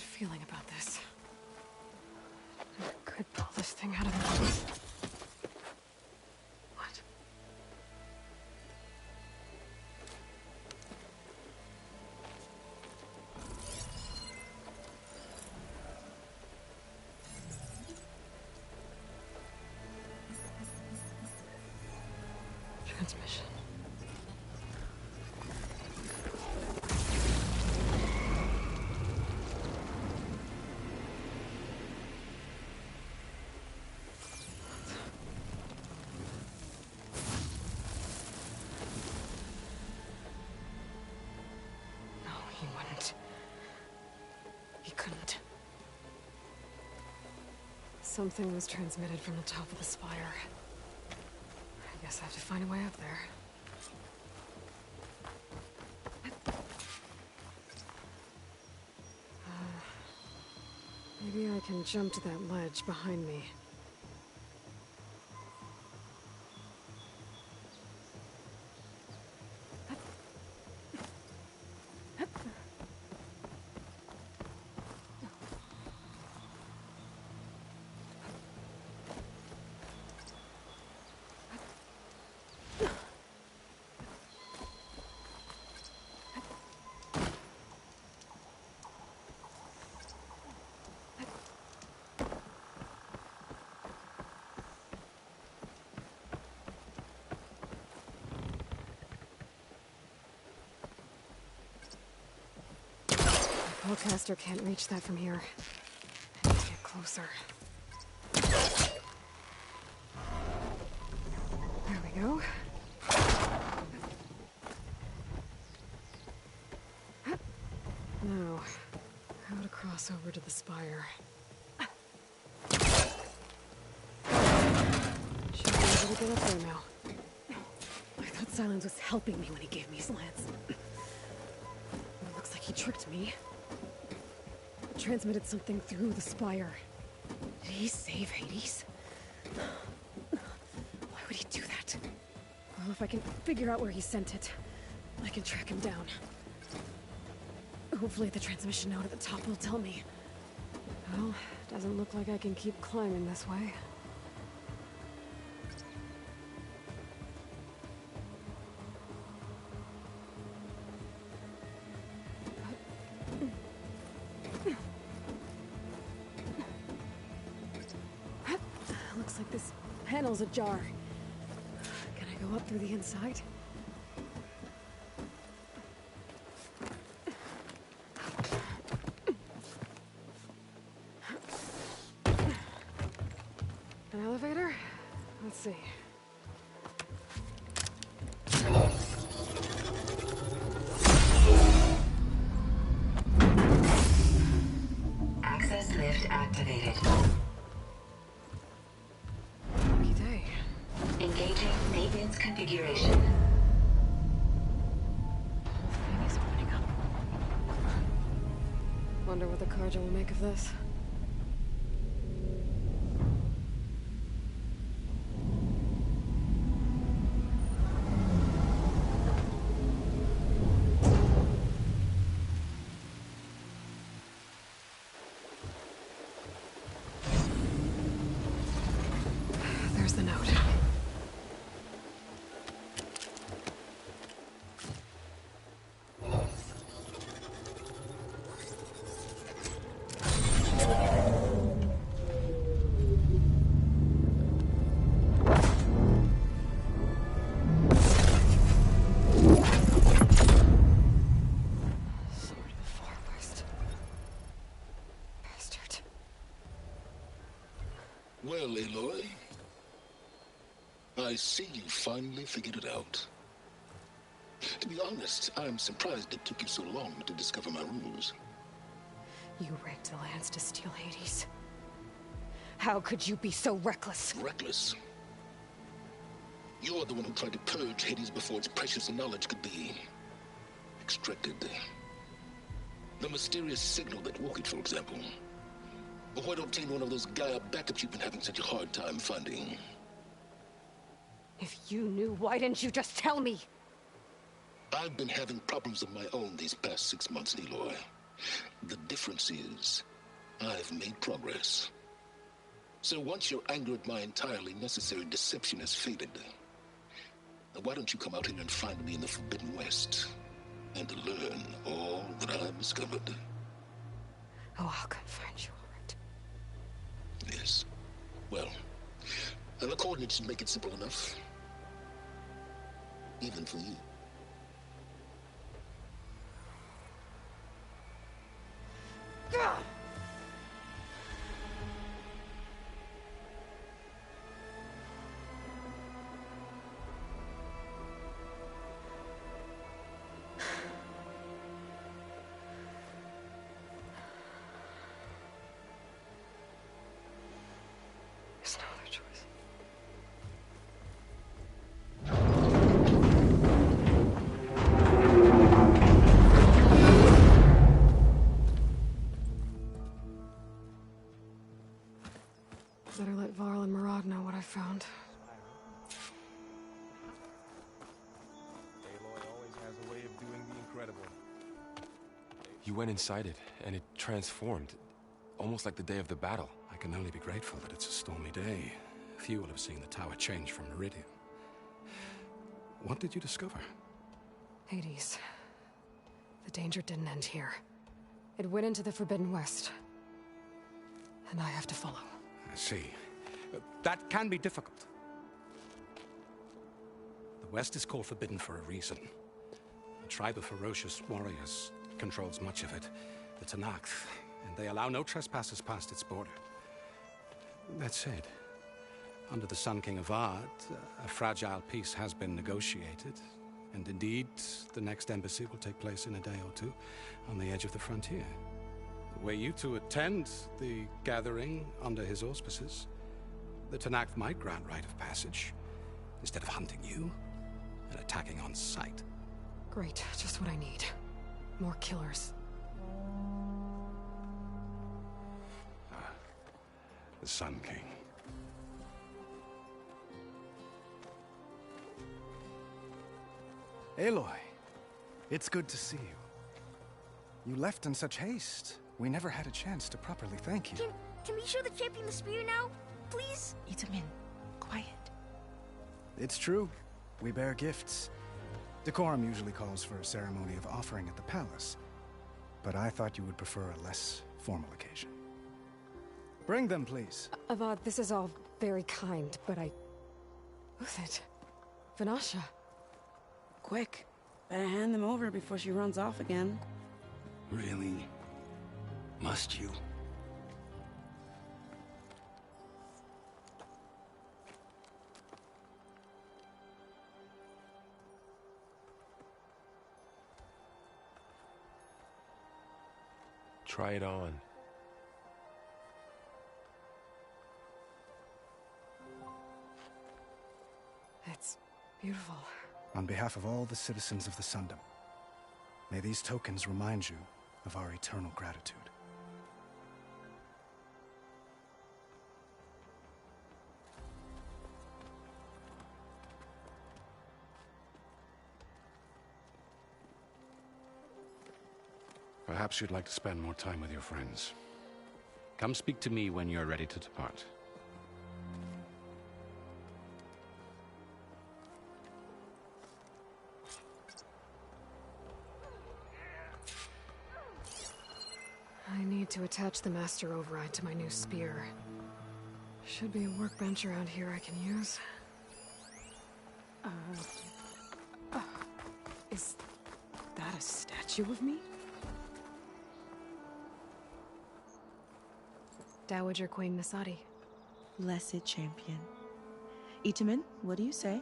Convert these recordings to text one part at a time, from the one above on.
feeling about this. I could pull this thing out of the... What? Transmission. He wouldn't. He couldn't. Something was transmitted from the top of the spire. I guess I have to find a way up there. Maybe I can jump to that ledge behind me. Bowcaster can't reach that from here. I need to get closer. There we go. Now, how to cross over to the spire. Should be able to get up there now. I thought Silence was helping me when he gave me slants. It looks like he tricked me. Transmitted something through the spire. Did he save Hades? Why would he do that? Well, if I can figure out where he sent it, I can track him down. Hopefully the transmission node at the top will tell me. Well, doesn't look like I can keep climbing this way. Looks like this panel's ajar. Can I go up through the inside? An elevator? Let's see. Access lift activated. Engaging maintenance configuration. Thing is opening up. Wonder what the Carja will make of this. There's the note. Well, Aloy, I see you finally figured it out. To be honest, I'm surprised it took you so long to discover my rules. You rigged the lands to steal Hades. How could you be so reckless? Reckless? You're the one who tried to purge Hades before its precious knowledge could be extracted. The mysterious signal that woke it, for example. But why don't obtain one of those Gaia backups you've been having such a hard time finding? If you knew, why didn't you just tell me? I've been having problems of my own these past 6 months, Aloy. The difference is, I've made progress. So once your anger at my entirely necessary deception has faded, why don't you come out here and find me in the Forbidden West and learn all that I've discovered? Oh, I'll come find you, all right. Yes. Well, the coordinates should make it simple enough. Even for you. There's no other choice. Better let Varl and Murad know what I found. Aloy always has a way of doing the incredible. You went inside it, and it transformed. Almost like the day of the battle. I can only be grateful that it's a stormy day. Few will have seen the tower change from Meridian. What did you discover? Hades. The danger didn't end here. It went into the Forbidden West. And I have to follow. I see. That can be difficult. The West is called Forbidden for a reason. A tribe of ferocious warriors controls much of it. The Tenakth, and they allow no trespassers past its border. That said, under the Sun King Avad, a fragile peace has been negotiated, and indeed, the next embassy will take place in a day or two on the edge of the frontier. Were you to attend the gathering under his auspices, the Tenakth might grant right of passage, instead of hunting you and attacking on sight. Great, just what I need. More killers. The Sun King. Aloy, it's good to see you. You left in such haste. We never had a chance to properly thank you. Can we show the champion the spear now? Please? Itamen, quiet. It's true. We bear gifts. Decorum usually calls for a ceremony of offering at the palace. But I thought you would prefer a less formal occasion. Bring them, please. Avad, this is all very kind, but Who's it? Vanasha. Quick, better hand them over before she runs off again. Really? Must you? Try it on. It's beautiful. On behalf of all the citizens of the Sundom, may these tokens remind you of our eternal gratitude. Perhaps you'd like to spend more time with your friends. Come speak to me when you're ready to depart. I need to attach the Master Override to my new spear. Should be a workbench around here I can use. Is that a statue of me? Dowager Queen Nasadi. Blessed champion. Itamen, what do you say?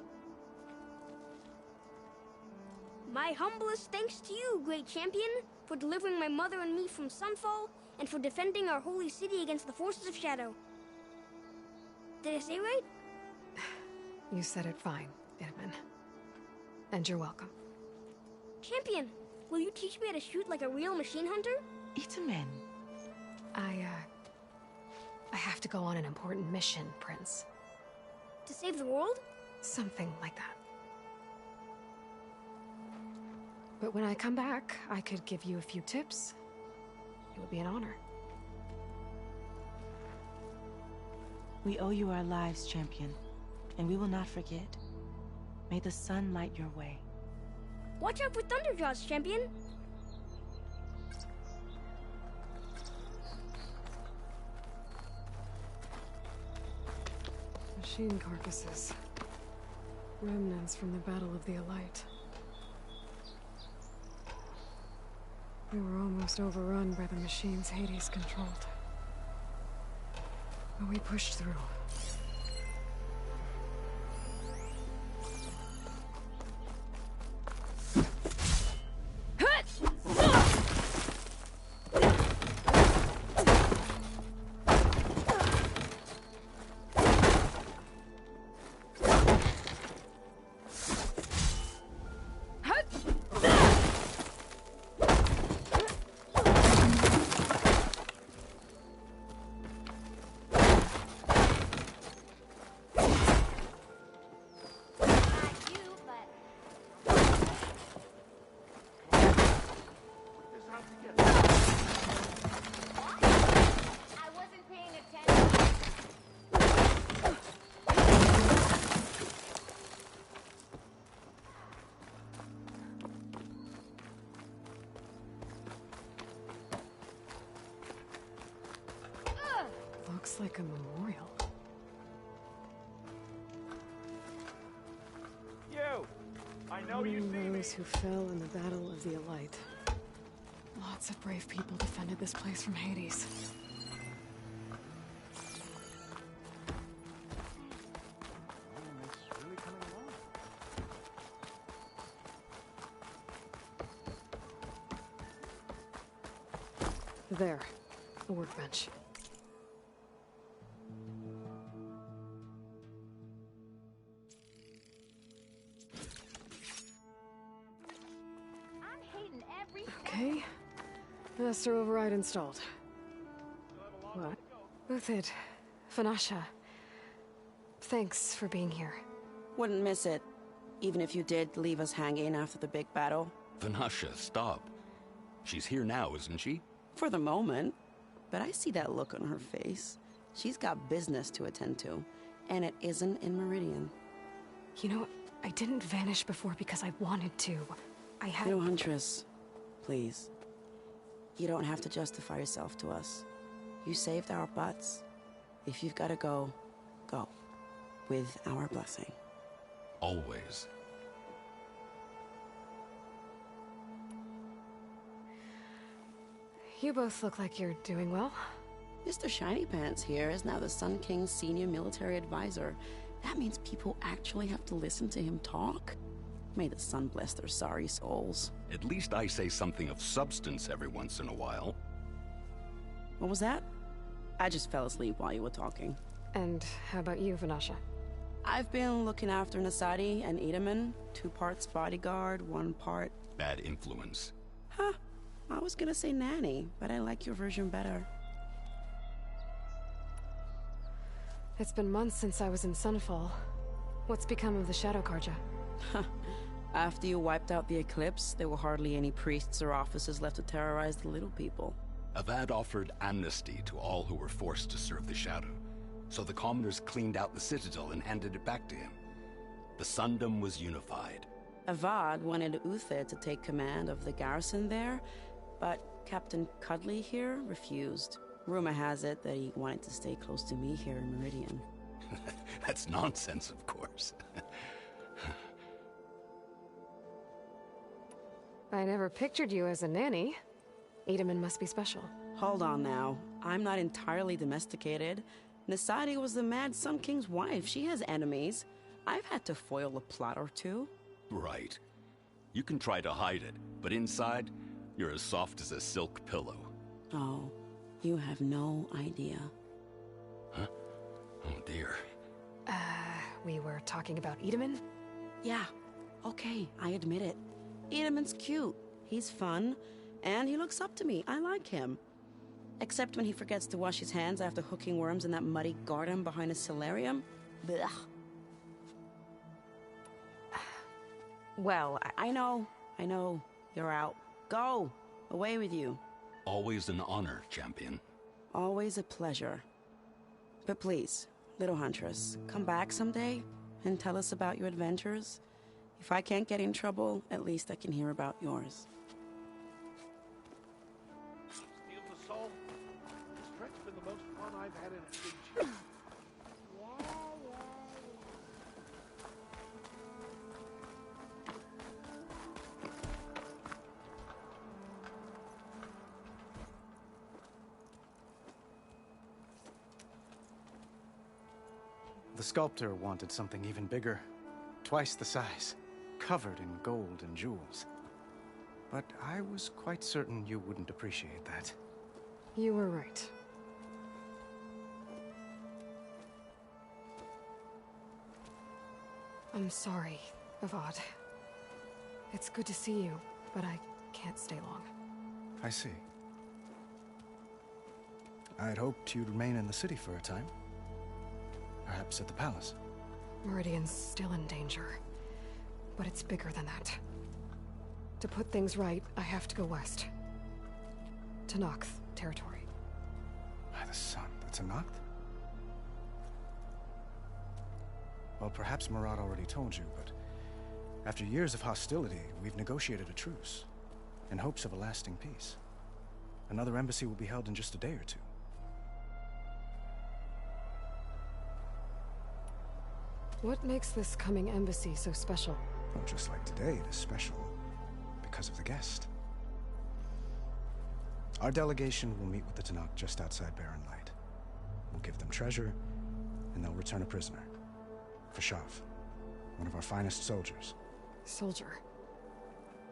My humblest thanks to you, great champion, for delivering my mother and me from Sunfall, and for defending our holy city against the forces of Shadow. Did I say right? You said it fine, Edmund. And you're welcome. Champion, will you teach me how to shoot like a real machine hunter? Itamen. I have to go on an important mission, Prince. To save the world? Something like that. But when I come back, I could give you a few tips. would be an honor. We owe you our lives, champion, and we will not forget. May the sun light your way. Watch out for Thunderjaws, champion! Machine carcasses. Remnants from the Battle of the Elite. We were almost overrun by the machines Hades controlled. But we pushed through. Looks like a memorial. You! I know you see me! Those who fell in the Battle of the Elite. Lots of brave people defended this place from Hades. There, a workbench. Okay. Master override installed. What? Uthid. Vanasha. Thanks for being here. Wouldn't miss it. Even if you did leave us hanging after the big battle. Vanasha, stop. She's here now, isn't she? For the moment. But I see that look on her face. She's got business to attend to. And it isn't in Meridian. You know, I didn't vanish before because I wanted to. I had... You know, Huntress, please. You don't have to justify yourself to us. You saved our butts. If you've got to go, go. With our blessing. Always. You both look like you're doing well. Mr. Shiny Pants here is now the Sun King's senior military advisor. That means people actually have to listen to him talk. May the sun bless their sorry souls. At least I say something of substance every once in a while. What was that? I just fell asleep while you were talking. And how about you, Vanasha? I've been looking after Nasadi and Edaman. 2 parts bodyguard, 1 part... Bad influence. Huh. I was gonna say nanny, but I like your version better. It's been months since I was in Sunfall. What's become of the Shadow Carja? After you wiped out the Eclipse, there were hardly any priests or officers left to terrorize the little people. Avad offered amnesty to all who were forced to serve the Shadow. So the commoners cleaned out the Citadel and handed it back to him. The Sundom was unified. Avad wanted Uthid to take command of the garrison there, but Captain Cudley here refused. Rumor has it that he wanted to stay close to me here in Meridian. That's nonsense, of course. I never pictured you as a nanny. Edaman must be special. Hold on now. I'm not entirely domesticated. Nasadi was the Mad Sun King's wife. She has enemies. I've had to foil a plot or two. Right. You can try to hide it, but inside, you're as soft as a silk pillow. Oh, you have no idea. Huh? Oh dear. We were talking about Edaman? Yeah, okay, I admit it. Edaman's cute. He's fun. And he looks up to me. I like him. Except when he forgets to wash his hands after hooking worms in that muddy garden behind his solarium. Blech. Well, I know. You're out. Go. Away with you. Always an honor, champion. Always a pleasure. But please, little Huntress, come back someday and tell us about your adventures. If I can't get in trouble, at least I can hear about yours. Steal the soul? This trek's been the most fun I've had in a age. The sculptor wanted something even bigger, twice the size, covered in gold and jewels. But I was quite certain you wouldn't appreciate that. You were right. I'm sorry, Avad. It's good to see you, but I can't stay long. I see. I'd hoped you'd remain in the city for a time. Perhaps at the palace. Meridian's still in danger, but it's bigger than that. To put things right, I have to go west. To Noct territory. By the sun, that's a Noct? Well, perhaps Murad already told you, but after years of hostility, we've negotiated a truce, in hopes of a lasting peace. Another embassy will be held in just a day or two. What makes this coming embassy so special? Well, just like today, it is special because of the guest. Our delegation will meet with the Tenakth just outside Barren Light. We'll give them treasure, and they'll return a prisoner. Fashav, one of our finest soldiers. Soldier?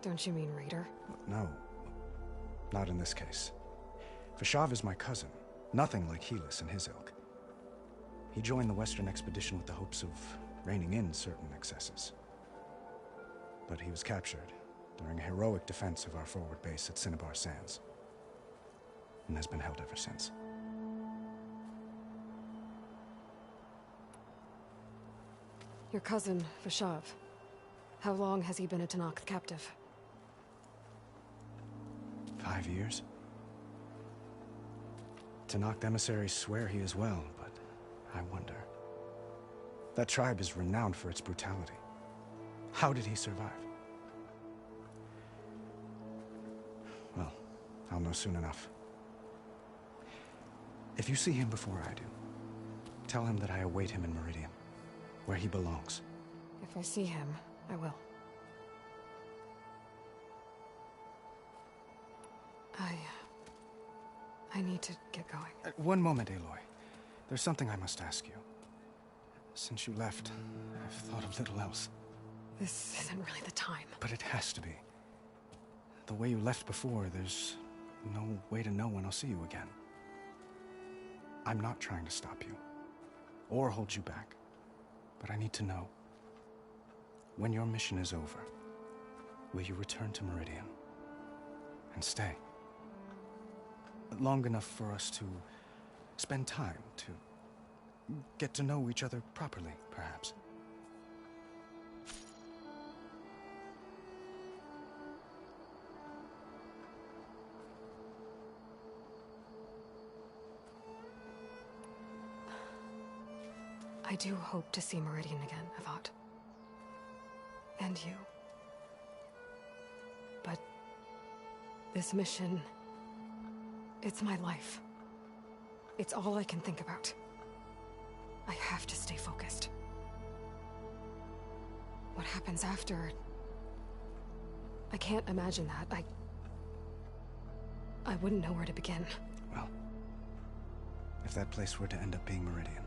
Don't you mean raider? No, not in this case. Fashav is my cousin, nothing like Helis and his ilk. He joined the Western expedition with the hopes of reining in certain excesses. But he was captured during a heroic defense of our forward base at Cinnabar Sands, and has been held ever since. Your cousin, Fashav. How long has he been a Tenakth captive? 5 years. Tenakth emissaries swear he is well, but I wonder. That tribe is renowned for its brutality. How did he survive? Well, I'll know soon enough. If you see him before I do, tell him that I await him in Meridian, where he belongs. If I see him, I will. I need to get going. One moment, Aloy. There's something I must ask you. Since you left, I've thought of little else. This isn't really the time. But it has to be. The way you left before, there's no way to know when I'll see you again. I'm not trying to stop you, or hold you back. But I need to know, when your mission is over, will you return to Meridian and stay? Long enough for us to spend time, to get to know each other properly, perhaps. I do hope to see Meridian again, Avad. And you. But this mission, it's my life. It's all I can think about. I have to stay focused. What happens after? I can't imagine that. I wouldn't know where to begin. Well, if that place were to end up being Meridian,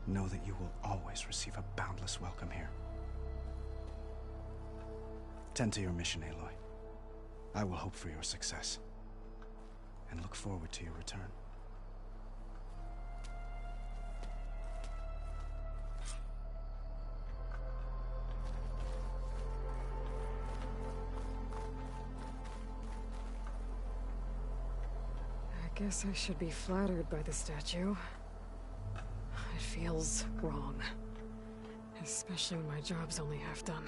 know that you will always receive a boundless welcome here. Tend to your mission, Aloy. I will hope for your success, and look forward to your return. I guess I should be flattered by the statue. It feels wrong. Especially when my job's only half done.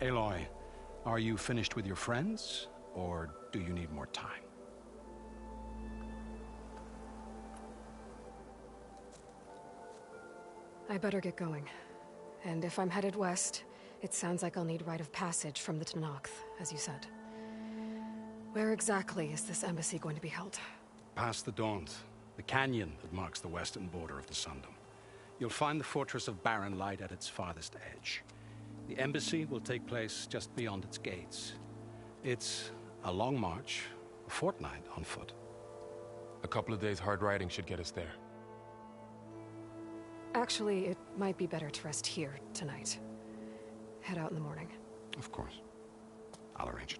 Aloy, are you finished with your friends, or do you need more time? I better get going. And if I'm headed west, it sounds like I'll need rite of passage from the Tenakth, as you said. Where exactly is this embassy going to be held? Past the Daunt, the canyon that marks the western border of the Sundom. You'll find the fortress of Barren Light at its farthest edge. The embassy will take place just beyond its gates. It's a long march, a fortnight on foot. A couple of days hard riding should get us there. Actually, it might be better to rest here tonight. Head out in the morning. Of course. I'll arrange it.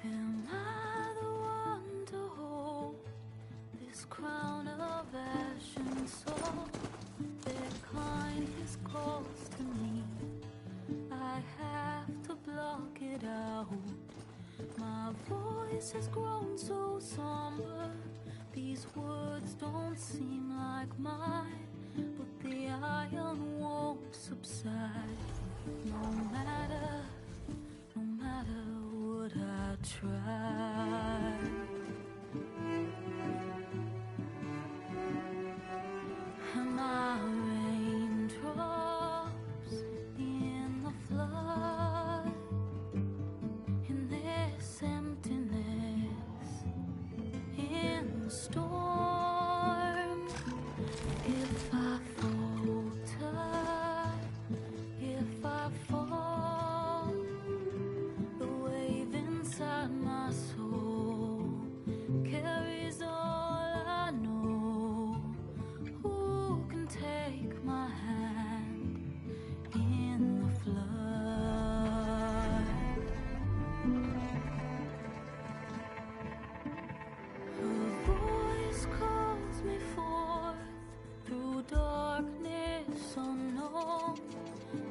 Am I the one to hold this crown of ash and soul? Their kindness calls to me. I have to block it out. My voice has grown so somber. These words don't seem like mine, but the iron won't subside. No matter what I try. Am I raindrops in the flood? In this emptiness, in the storm. If I falter, if I fall, the wave inside my soul carries all I know. Who can take my hand in the flood? Her voice calls me forth through darkness unknown.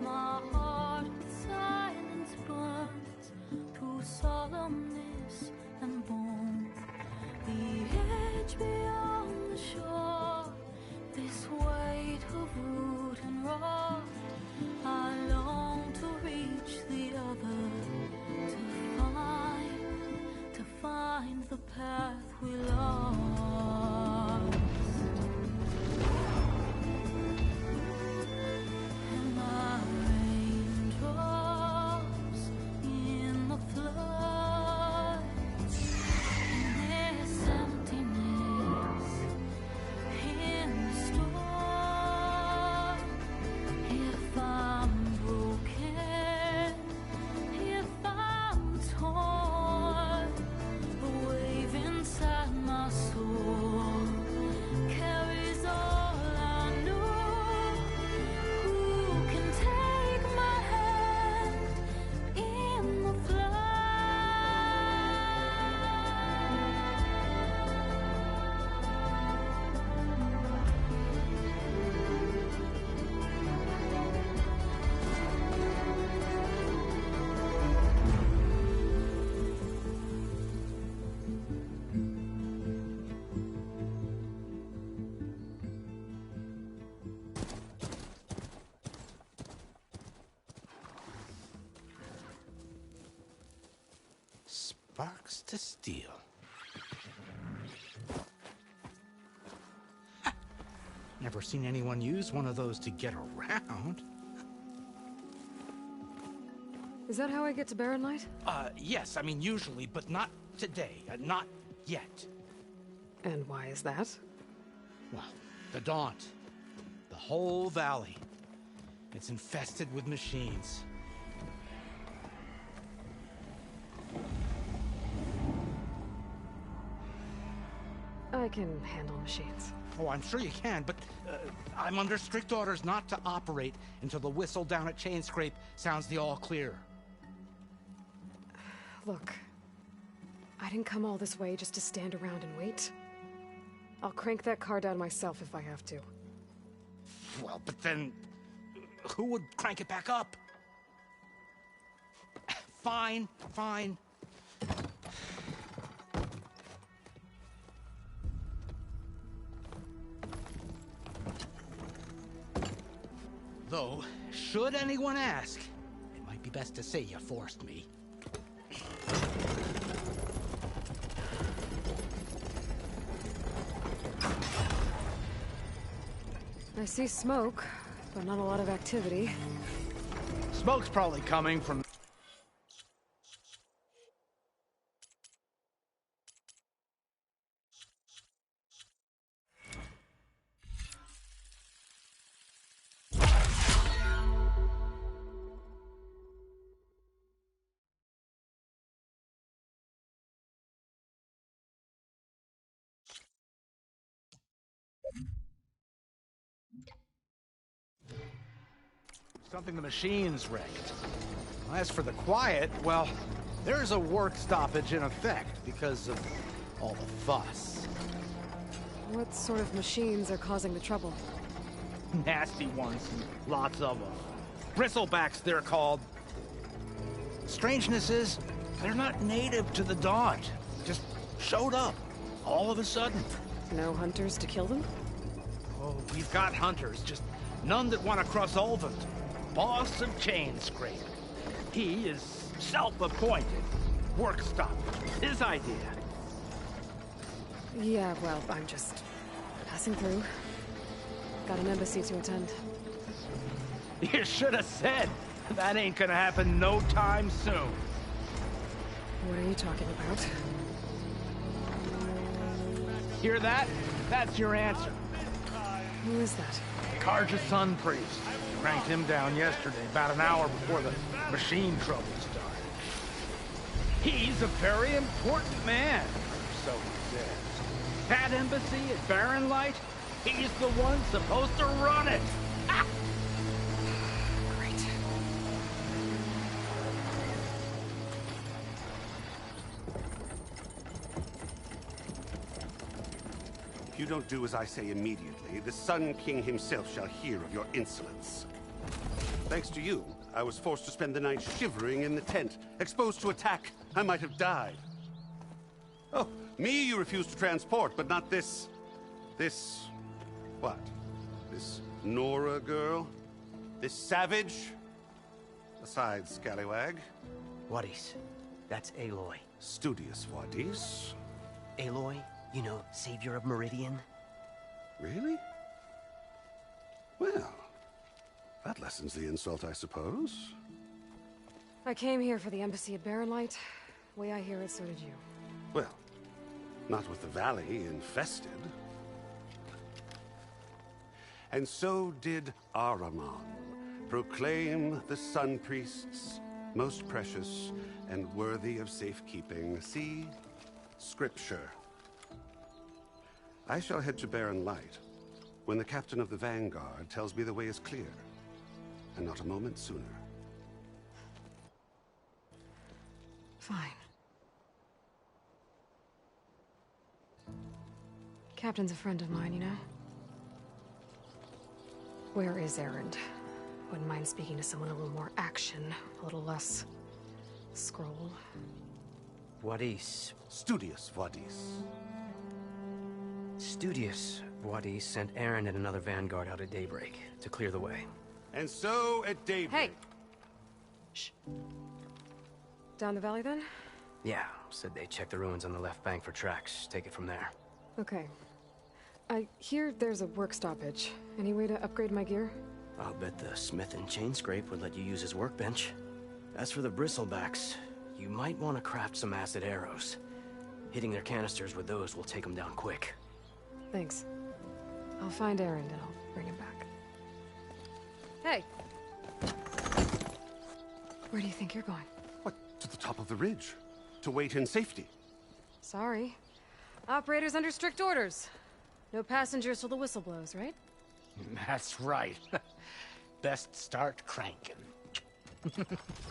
My heart with silence burns through solemnness and bone. The edge beyond the shore, this weight of root and rock. I long to reach the other, to find the path we lost. Am I raindrops in the flood? In this emptiness, in the storm. If I'm broken, if I'm torn, the wave inside my soul carries all I know. Who can take my hand in the Sparks to steel. Never seen anyone use one of those to get around. Is that how I get to Barren Light? Yes, I mean usually, but not today. Not yet. And why is that? Well, the Daunt. The whole valley. It's infested with machines. I can handle machines. Oh, I'm sure you can, but I'm under strict orders not to operate until the whistle down at Chainscrape sounds the all clear. Look, I didn't come all this way just to stand around and wait. I'll crank that car down myself if I have to. Well, but then who would crank it back up? Fine, fine. Though, should anyone ask, it might be best to say you forced me. I see smoke, but not a lot of activity. Smoke's probably coming from... Something the machines wrecked. As for the quiet, well, there's a work stoppage in effect because of all the fuss. What sort of machines are causing the trouble? Nasty ones, lots of them. Bristlebacks, they're called. Strangeness is, they're not native to the Daunt. Just showed up, all of a sudden. No hunters to kill them? Oh, we've got hunters, just none that want to cross Ulvund. Boss of Chainscrape. He is self-appointed. Work stoppage. His idea. Yeah, well, I'm just passing through. Got an embassy to attend. You should have said. That ain't gonna happen no time soon. What are you talking about? Hear that? That's your answer. Who is that? Karja Sun Priest. Cranked him down yesterday, about an hour before the machine trouble started. He's a very important man, so he says. That embassy at Barren Light, he's the one supposed to run it. Ah! Great. If you don't do as I say immediately, the Sun King himself shall hear of your insolence. Thanks to you, I was forced to spend the night shivering in the tent. Exposed to attack, I might have died. Oh, me you refuse to transport, but not this... what? This Nora girl? This savage? Besides, scallywag. Wadis. That's Aloy. Studious Wadis. Aloy, you know, savior of Meridian. Really? Well, that lessens the insult, I suppose. I came here for the embassy at Barren Light. Way I hear it, so did you. Well, not with the valley infested. And so did Ahriman, proclaim the Sun Priests most precious and worthy of safekeeping. See? Scripture. I shall head to Barren Light when the captain of the Vanguard tells me the way is clear, and not a moment sooner. Fine. Captain's a friend of mine, you know? Where is Erend? Wouldn't mind speaking to someone a little more action, a little less... scroll. Wadis. Studious Wadis. Studious Wadis sent Erend and another Vanguard out at daybreak to clear the way. And so at daybreak... Hey! Shh. Down the valley, then? Yeah, said they checked the ruins on the left bank for tracks. Take it from there. Okay. I hear there's a work stoppage. Any way to upgrade my gear? I'll bet the Smith and Chainscrape would let you use his workbench. As for the Bristlebacks, you might want to craft some acid arrows. Hitting their canisters with those will take them down quick. Thanks. I'll find Erend and I'll bring him back. Hey! Where do you think you're going? What, to the top of the ridge? To wait in safety? Sorry. Operator's under strict orders. No passengers till the whistle blows, right? That's right. Best start cranking.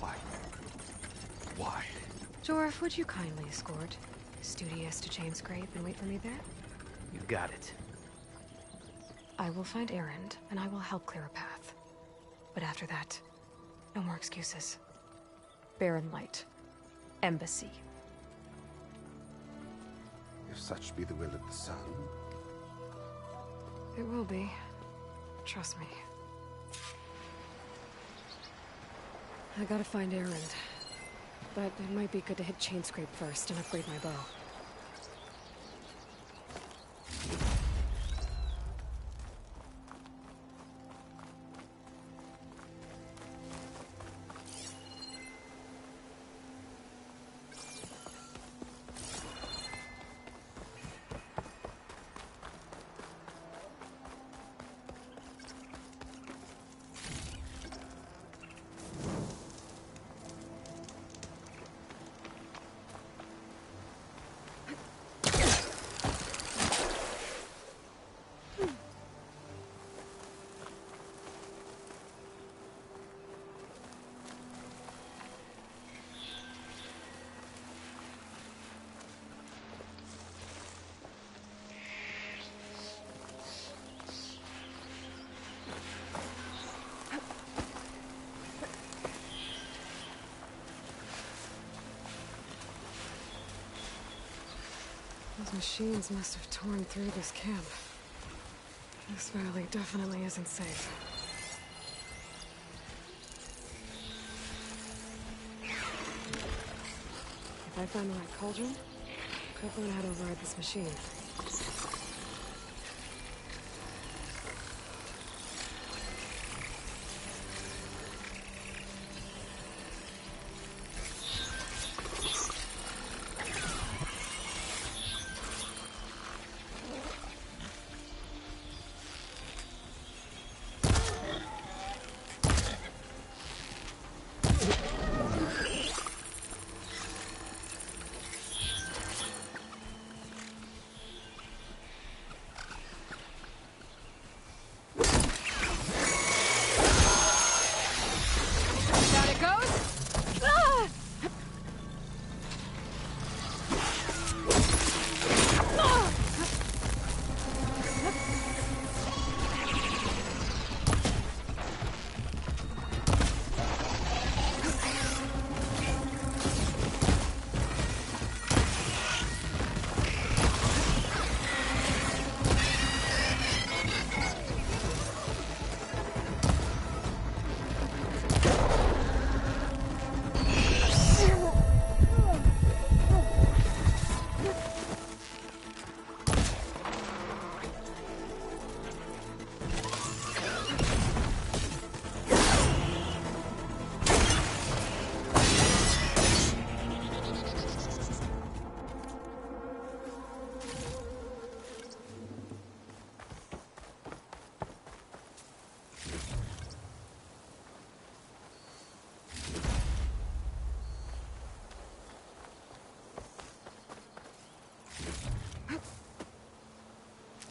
Why? Why? Jorf, would you kindly escort Studious to Chainscrape and wait for me there? You got it. I will find Erend, and I will help clear a path. But after that, no more excuses. Barren Light. Embassy. If such be the will of the sun. It will be. Trust me. I gotta find Erend. But it might be good to hit Chainscrape first and upgrade my bow. Those machines must have torn through this camp. This valley definitely isn't safe. If I find the right cauldron, I could learn how to override this machine.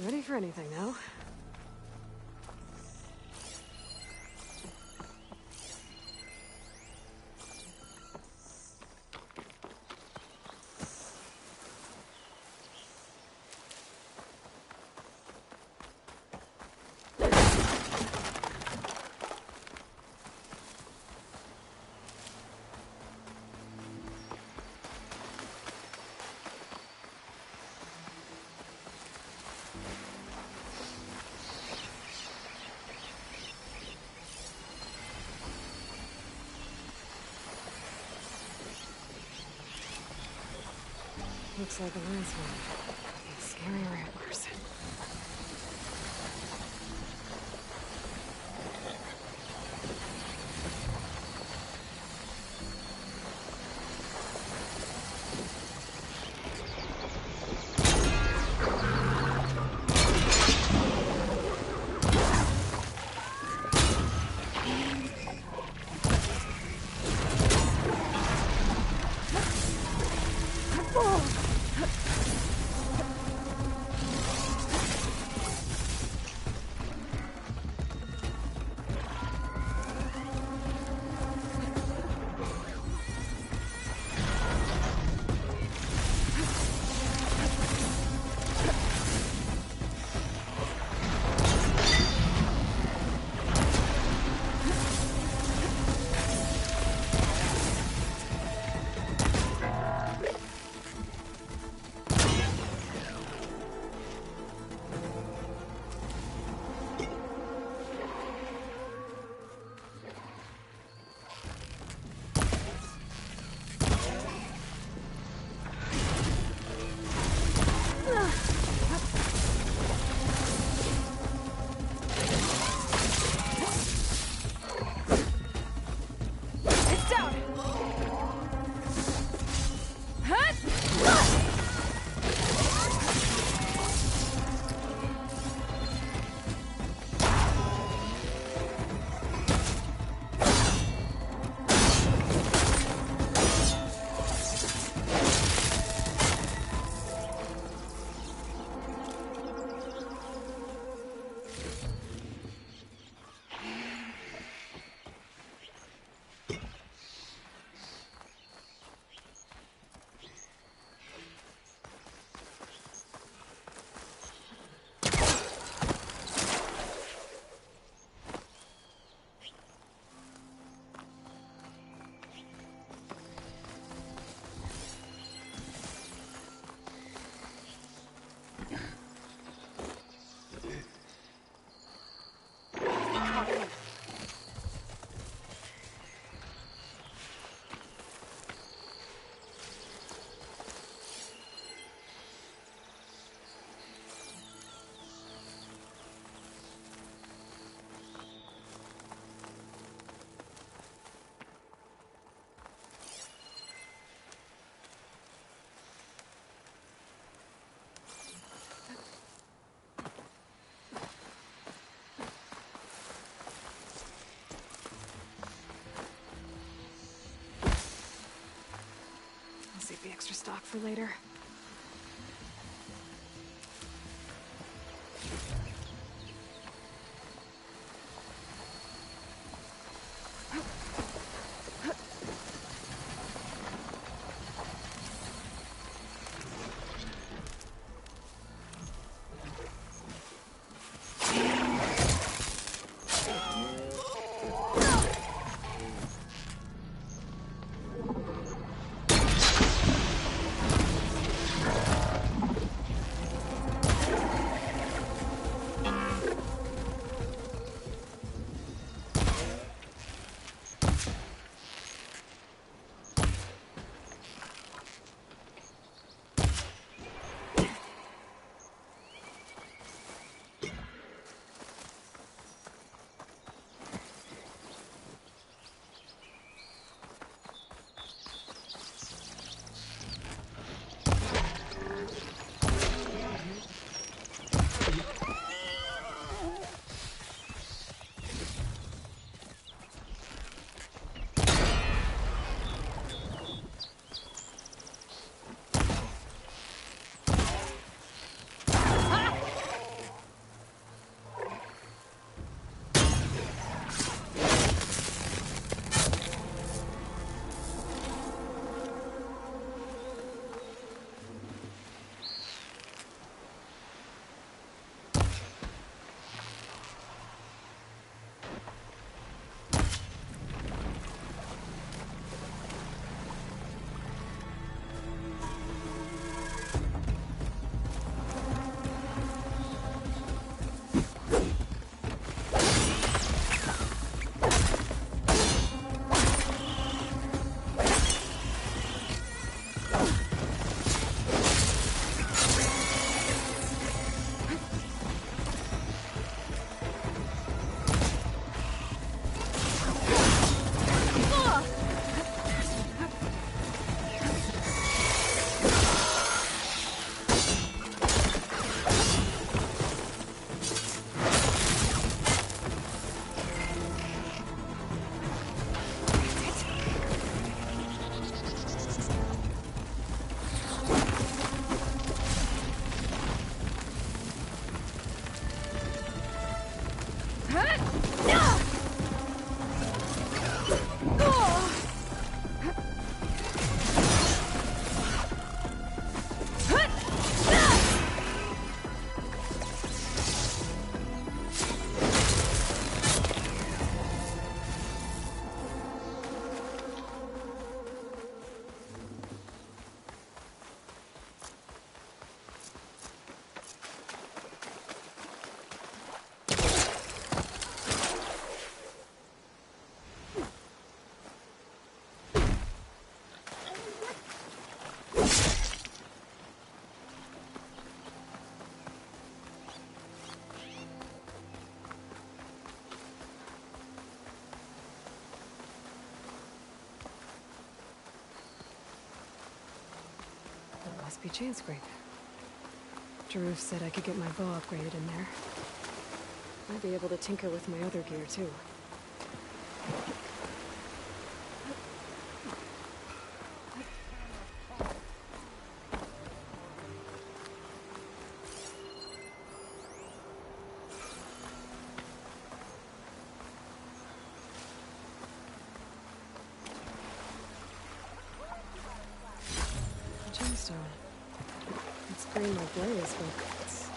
Ready for anything now. Looks like a landslide. Scary ramblers. Save the extra stock for later. must be Chainscrape. Jaruf said I could get my bow upgraded in there. I'd be able to tinker with my other gear, too. Gemstone. It's green like Blaze, but it's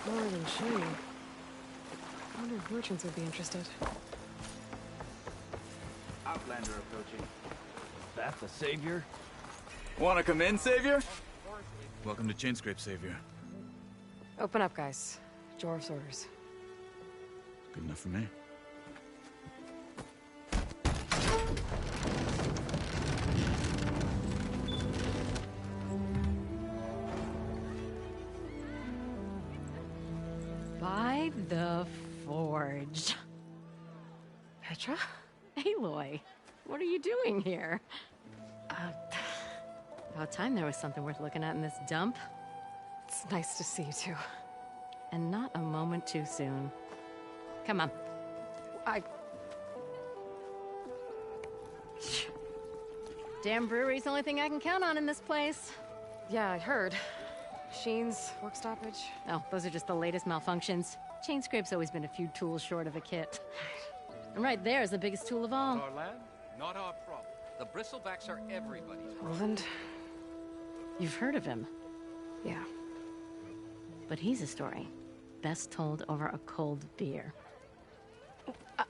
hard and shiny. I wonder if merchants would be interested. Outlander approaching. That the Savior? Wanna come in, Savior? Welcome to Chainscrape, Savior. Open up, guys. Jorv's orders. Good enough for me. By the Forge. Petra? Aloy, what are you doing here? About time there was something worth looking at in this dump. It's nice to see you, too. And not a moment too soon. Come on. Damn brewery's the only thing I can count on in this place. Yeah, I heard. Machines, work stoppage. Oh, those are just the latest malfunctions. Chainscrape's always been a few tools short of a kit. And right there is the biggest tool of all. Our land, not our problem. The bristlebacks are everybody's problem. Roland? You've heard of him. Yeah. But he's a story best told over a cold beer.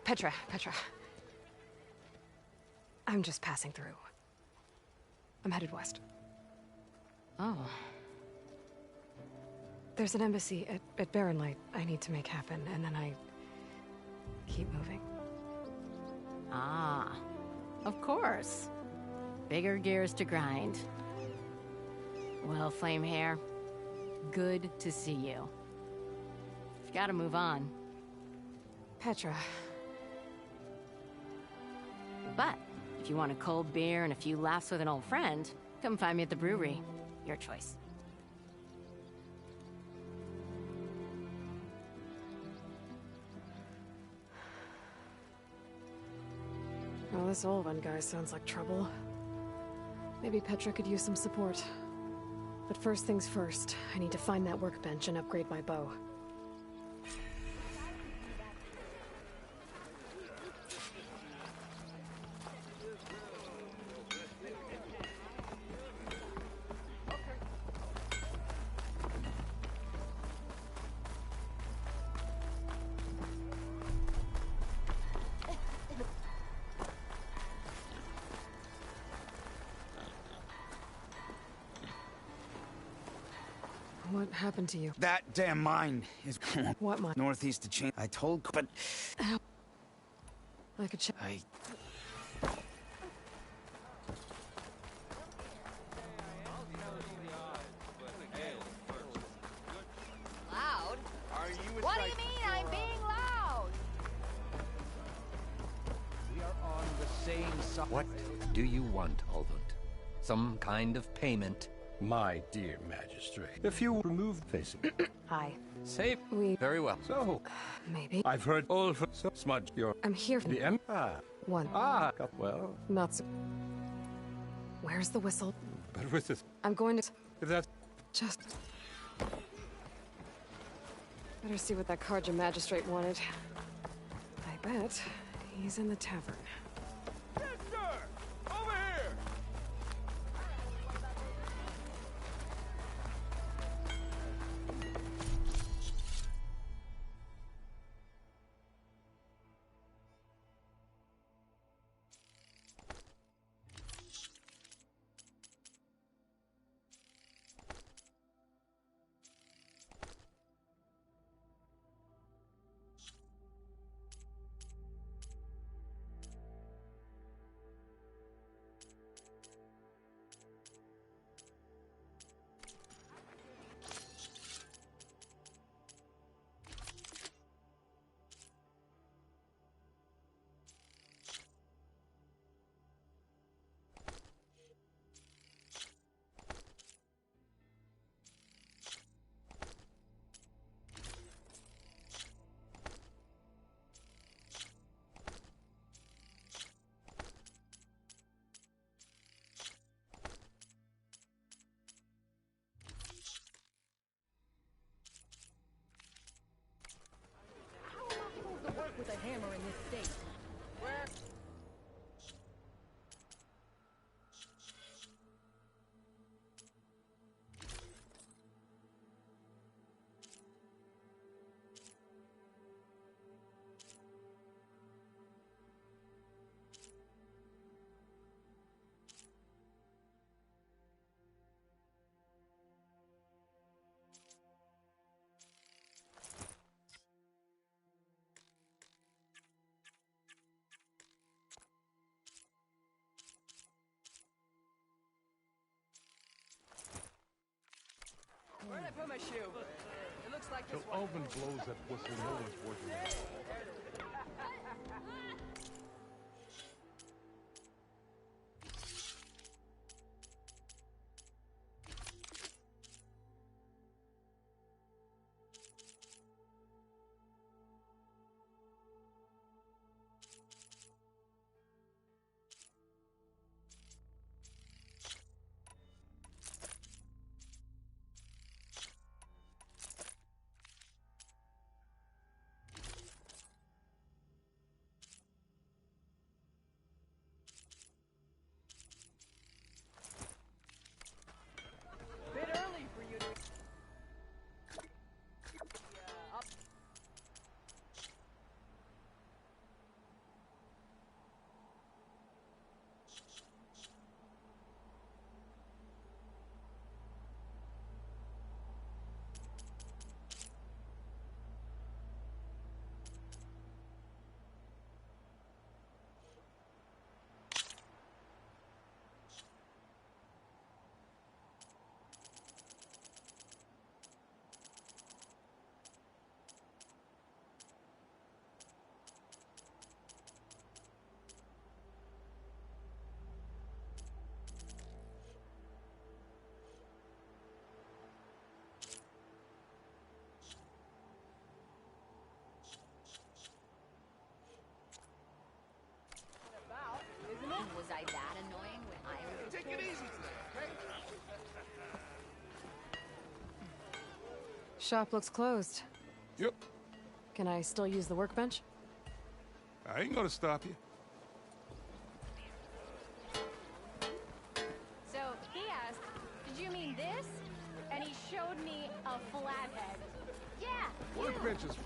Petra. I'm just passing through. I'm headed west. Oh. There's an embassy at Barren Light I need to make happen, and then I keep moving. Ah, of course. Bigger gears to grind. Well, Flamehair, good to see you. You've got to move on. Petra. But if you want a cold beer and a few laughs with an old friend, come find me at the brewery. Your choice. Well, this Olvan guy sounds like trouble. Maybe Petra could use some support. But first things first, I need to find that workbench and upgrade my bow. What happened to you? That damn mine is... What mine? Northeast of Chain... I told... But... I could check... Loud? What do you mean I'm being loud? We are on the same side. What do you want, Olvund? Some kind of payment? My dear magistrate, if you remove facing... Hi. Safe. Very well. So... Maybe. I've heard all for smudge your... I'm here for... The One. Well... Not so... Where's the whistle? But with this... I'm going to... If that's... Just... Better see what that Carja magistrate wanted. I bet he's in the tavern. Put my shoe. It looks like Till this one. Alvin blows that whistle, no one's working it. Bit early for you to... up. Was I that annoying when I was Take it easy today, okay? Shop looks closed. Yep. Can I still use the workbench? I ain't gonna stop you. So he asked, "Did you mean this?" And he showed me a flathead. Yeah. Workbench is...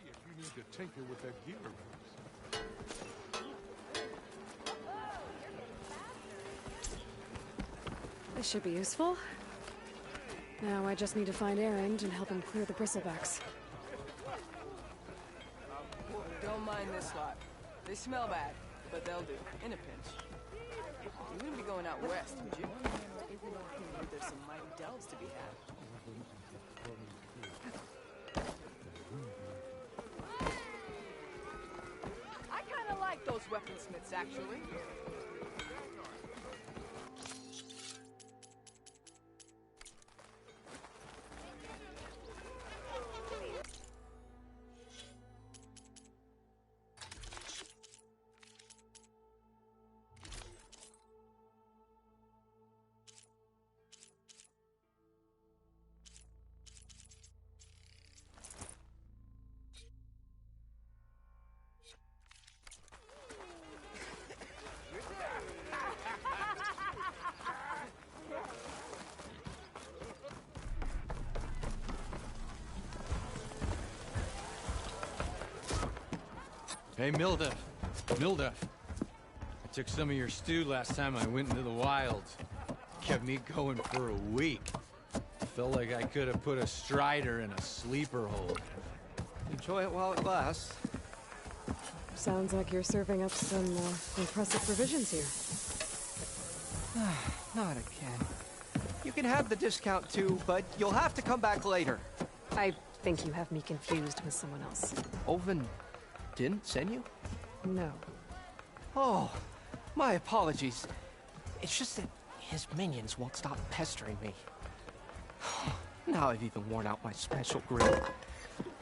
If you need to tinker with that gear of yours. This should be useful. Now I just need to find Erend and help him clear the bristlebacks. Don't mind this lot. They smell bad, but they'll do. In a pinch. You wouldn't be going out west, would you? There's some mighty delves to be had. I kind of like those weaponsmiths, actually. Hey, Mildef. Mildef. I took some of your stew last time I went into the wilds. Kept me going for a week. Felt like I could have put a strider in a sleeper hole. Enjoy it while it lasts. Sounds like you're serving up some impressive provisions here. Not again. You can have the discount too, but you'll have to come back later. I think you have me confused with someone else. Olvin didn't send you? No. Oh, my apologies. It's just that his minions won't stop pestering me. Now I've even worn out my special grill.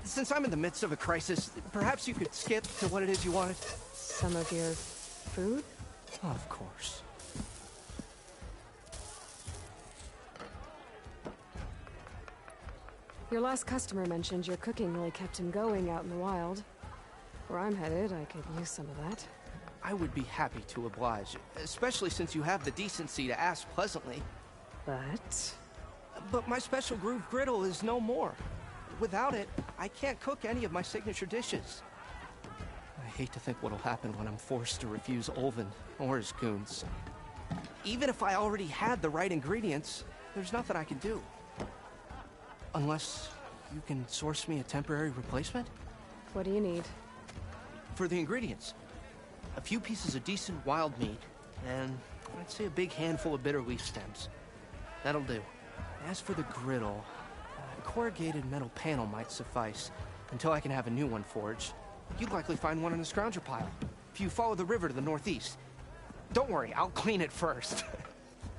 Since I'm in the midst of a crisis, perhaps you could skip to what it is you wanted? Some of your food? Of course. Your last customer mentioned your cooking really kept him going out in the wild. Where I'm headed, I could use some of that. I would be happy to oblige, especially since you have the decency to ask pleasantly. But my special groove griddle is no more. Without it, I can't cook any of my signature dishes. I hate to think what'll happen when I'm forced to refuse Olvin or his goons. Even if I already had the right ingredients, there's nothing I can do. Unless you can source me a temporary replacement? What do you need? For the ingredients, a few pieces of decent wild meat, and I'd say a big handful of bitter leaf stems. That'll do. As for the griddle, a corrugated metal panel might suffice until I can have a new one forged. You'd likely find one in the scrounger pile, if you follow the river to the northeast. Don't worry, I'll clean it first.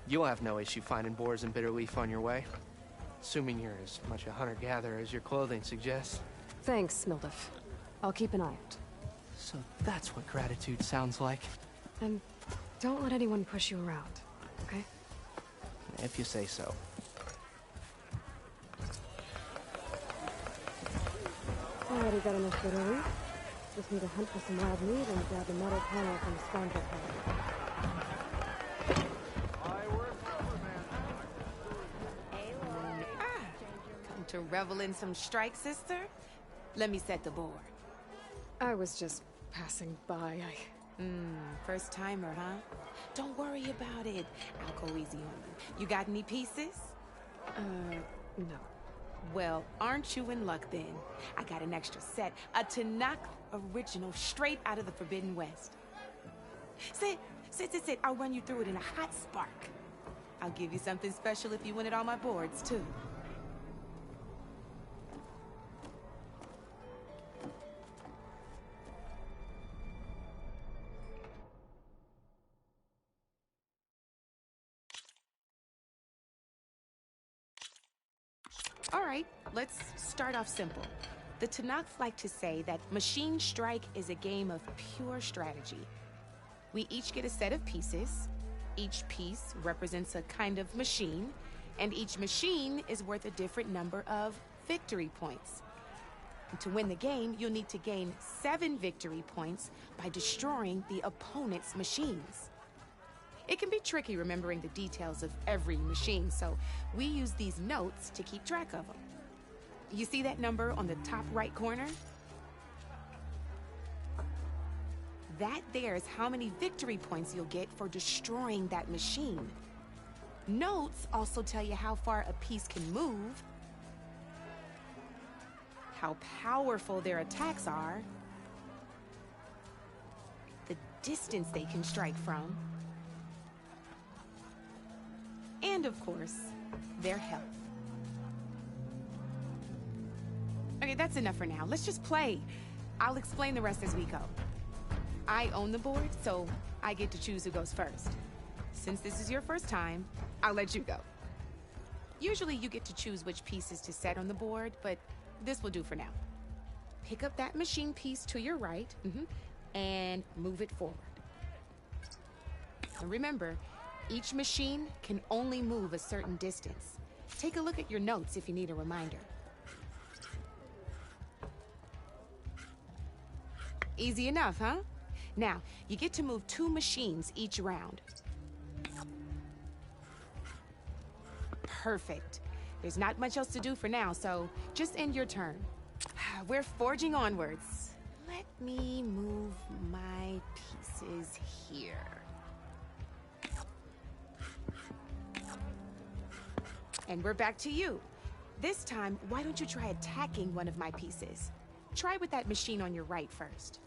You'll have no issue finding boars and bitter leaf on your way. Assuming you're as much a hunter-gatherer as your clothing suggests. Thanks, Mildef. I'll keep an eye out. So that's what gratitude sounds like. And don't let anyone push you around, okay? If you say so. Already got enough bitter leaf. Just need to hunt for some wild meat and grab a metal panel from the scrounger pile. To revel in some strike, sister? Let me set the board. I was just passing by. First timer, huh? Don't worry about it. I'll go easy on you. You got any pieces? No. Well, aren't you in luck then? I got an extra set, a Tanakh original straight out of the Forbidden West. Sit. I'll run you through it in a hot spark. I'll give you something special if you win it on my boards, too. All right, let's start off simple. The Tanakh like to say that Machine Strike is a game of pure strategy. We each get a set of pieces. Each piece represents a kind of machine, and each machine is worth a different number of victory points. And to win the game, you'll need to gain 7 victory points by destroying the opponent's machines. It can be tricky remembering the details of every machine, so we use these notes to keep track of them. You see that number on the top right corner? That there is how many victory points you'll get for destroying that machine. Notes also tell you how far a piece can move, how powerful their attacks are, the distance they can strike from, and of course, their health. Okay, that's enough for now. Let's just play. I'll explain the rest as we go. I own the board, so I get to choose who goes first. Since this is your first time, I'll let you go. Usually you get to choose which pieces to set on the board, but this will do for now. Pick up that machine piece to your right, and move it forward. And remember, each machine can only move a certain distance. Take a look at your notes if you need a reminder. Easy enough, huh? Now, you get to move 2 machines each round. Perfect. There's not much else to do for now, so just end your turn. We're forging onwards. Let me move my pieces here. And we're back to you. This time, why don't you try attacking one of my pieces? Try with that machine on your right first.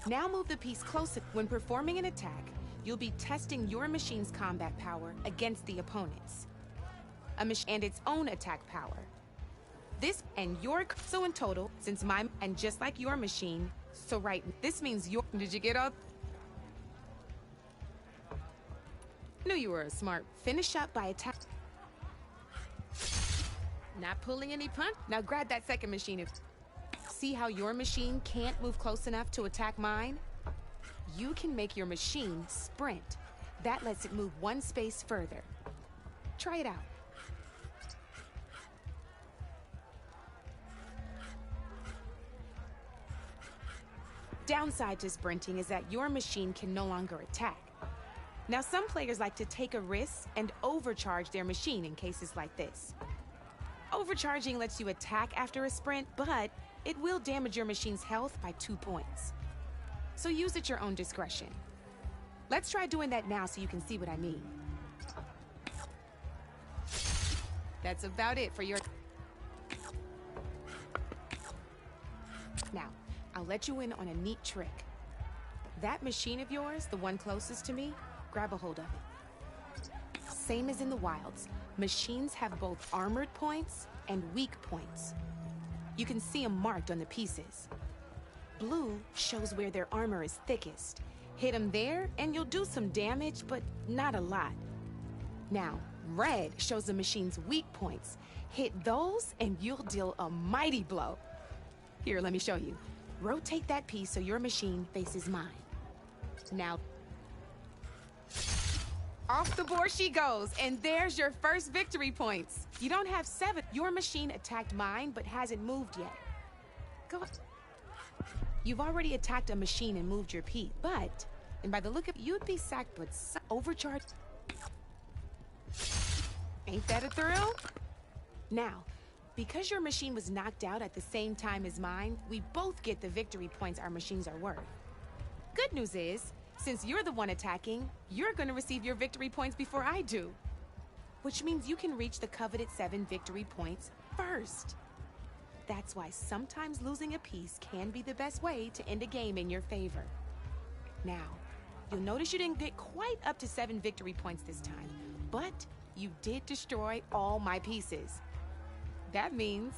Now move the piece closer. When performing an attack, you'll be testing your machine's combat power against the opponent's. And its own attack power. This and your... So in total, since and just like your machine, so right, this means your... Did you get up? Knew you were a smart. Finish up by attack. Not pulling any punch. Now grab that second machine. See how your machine can't move close enough to attack mine? You can make your machine sprint. That lets it move one space further. Try it out. Downside to sprinting is that your machine can no longer attack. Now, some players like to take a risk and overcharge their machine in cases like this. Overcharging lets you attack after a sprint, but it will damage your machine's health by 2 points. So use at your own discretion. Let's try doing that now so you can see what I mean. That's about it for your... Now, I'll let you in on a neat trick. That machine of yours, the one closest to me, grab a hold of it. Same as in the wilds, machines have both armored points and weak points. You can see them marked on the pieces. Blue shows where their armor is thickest. Hit them there and you'll do some damage, but not a lot. Now, red shows the machine's weak points. Hit those and you'll deal a mighty blow. Here, let me show you. Rotate that piece so your machine faces mine. Now, off the board she goes, and there's your first victory points. You don't have 7. Your machine attacked mine, but hasn't moved yet. Go. You've already attacked a machine and moved your piece, but, and by the look of you'd be sacked with overcharged. Ain't that a thrill? Now, because your machine was knocked out at the same time as mine, we both get the victory points our machines are worth. Good news is, since you're the one attacking, you're gonna receive your victory points before I do. Which means you can reach the coveted 7 victory points first. That's why sometimes losing a piece can be the best way to end a game in your favor. Now, you'll notice you didn't get quite up to 7 victory points this time, but you did destroy all my pieces. That means